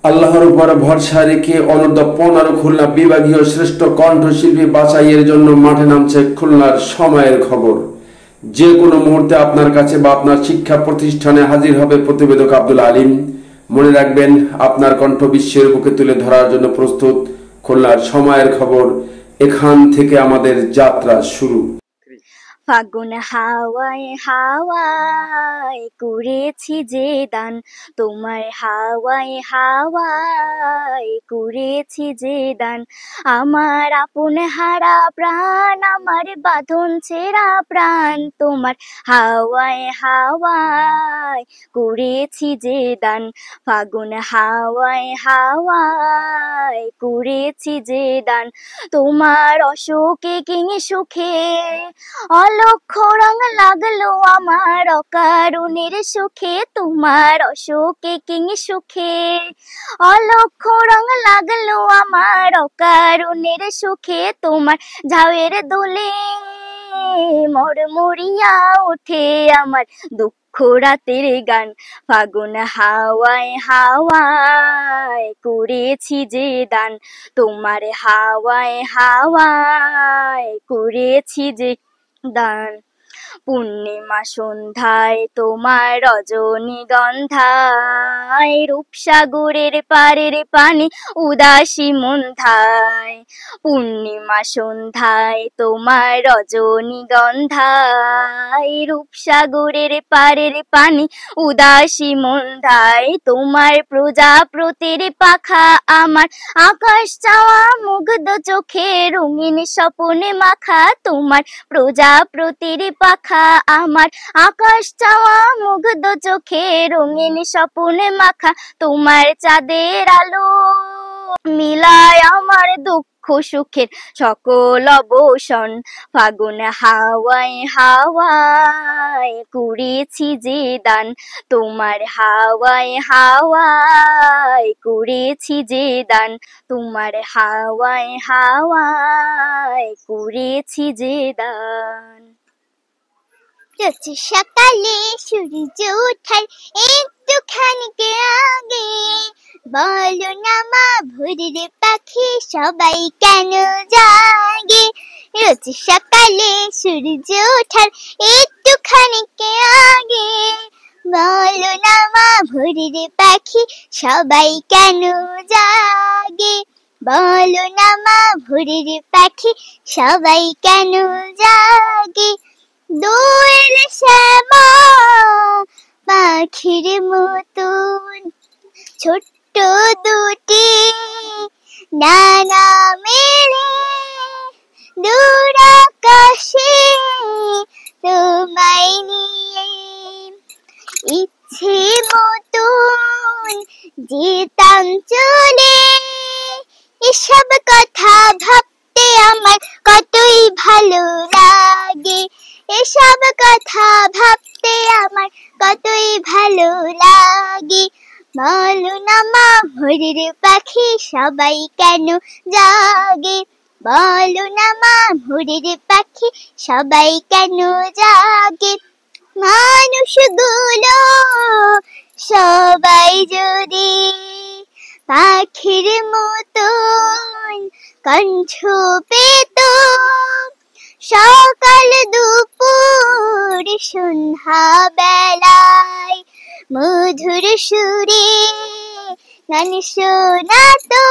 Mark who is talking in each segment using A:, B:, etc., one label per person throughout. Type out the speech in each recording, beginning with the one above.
A: আল্লাহর উপর ভরসা রেখে অনূর্ধ্ব 15 খুলনা বিভাগীয় শ্রেষ্ঠ কণ্ঠশিল্পী বাছাইয়ের জন্য মাঠে নামছে খুলনার সময়ের খবর। যে কোনো মুহূর্তে আপনার কাছে বা আপনার শিক্ষা প্রতিষ্ঠানে হাজির হবে প্রতিবেদক আব্দুল আলিম। মনে রাখবেন, আপনার কণ্ঠ বিশ্বের বুকে তুলে ধরার জন্য প্রস্তুত খুলনার সময়ের খবর। এখান থেকে আমাদের যাত্রা শুরু।
B: ফাগুন হাওয়ায় হাওয়ায় করেছি যে দান, তোমার হাওয়ায় হাওয়ায় করেছি যে দান। আমার আপন হারা প্রাণ, আমার বাঁধন ছেঁড়া প্রাণ, তোমার হাওয়ায় হাওয়ায় করেছি যে দান। ফাগুন হাওয়ায় হাওয়ায় করেছি যে দান, তোমার অশোকে কিং সুখে অলক্ষ রং লাগলো আমার অকারণের সুখে। তোমার অশোকে কিং সুখে অলক্ষ রং লাগলো আমার অকারণের সুখে। তোমার ঝাউয়ের দোলে মরমরিয়া ওঠে আমার দুঃখ রাতের গান। ফাগুন হাওয়ায় হাওয়ায় করেছি যে দান, তোমার হাওয়ায় হাওয়ায় করেছি যে দান। পূর্ণিমা সন্ধ্যায় তোমার রজনীগন্ধায়, রূপসাগরের পারের পানি উদাসী মন্ধায়। পূর্ণিমা সন্ধ্যায় তোমার রজনীগন্ধায়, রূপসাগরের পারের পানি উদাসী মন্ধায়। তোমার প্রজাপতির পাখা আমার আকাশ চাওয়া মুগ্ধ চোখে রঙিন স্বপনে মাখা। তোমার প্রজাপতির পাখা আমার আকাশ চাওয়া মুগ্ধ চোখে রঙিন স্বপনে মাখা। তোমার চাঁদের আলো মিলায় আমার দুঃখ সুখের সকল অবসান। ফাগুন হাওয়ায় হাওয়ায় করেছি যে দান, তোমার হাওয়ায় হাওয়ায় করেছি যে দান। তোমার হাওয়ায় হাওয়ায় করেছি যে দান।
C: রোজ সকালে সূর্য ওঠার একটুখানি আগে বলো না মা ভোরের পাখি সবাই কেন জাগে। রোজ সকালে সূর্য ওঠার একটুখানি আগে বলো না মা ভোরের পাখি সবাই কেন জাগে। বলো না মা ভোরের পাখি সবাই কেন জাগে। দোয়েল শ্যামা পাখির মতন ছোট্ট দুটি ডানা মেলে দূর আকাশে তোমায় নিয়ে ইচ্ছে মতন যেতাম চলে। এসব কথা ভাবতে আমার কতই ভালো লাগে। এসব কথা ভাবতে আমার কতই ভালো লাগে। বলো না মা ভোরের পাখি সবাই কেন জাগে। বলো না মা ভোরের পাখি সবাই কেন জাগে। মানুষগুলো সবাই যদি পাখির মতন কণ্ঠ পেত, সকাল দুপুর সন্ধ্যা বেলায় মধুর সুরে গান শোনাতো।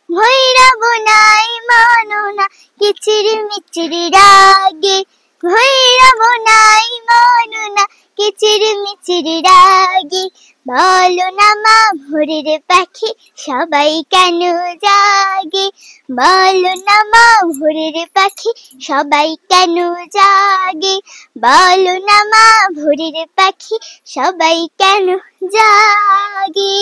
C: ভৈরব নাই মানো না কিচির মিচির রাগে। ভৈরব নাই মানো না কিচির মিচির রাগে। বলো না মা ভোরের পাখি সবাই কেন জাগে। বলো না মা ভোরের পাখি সবাই কেন জাগে। বলো না মা ভোরের পাখি সবাই কেন জাগে।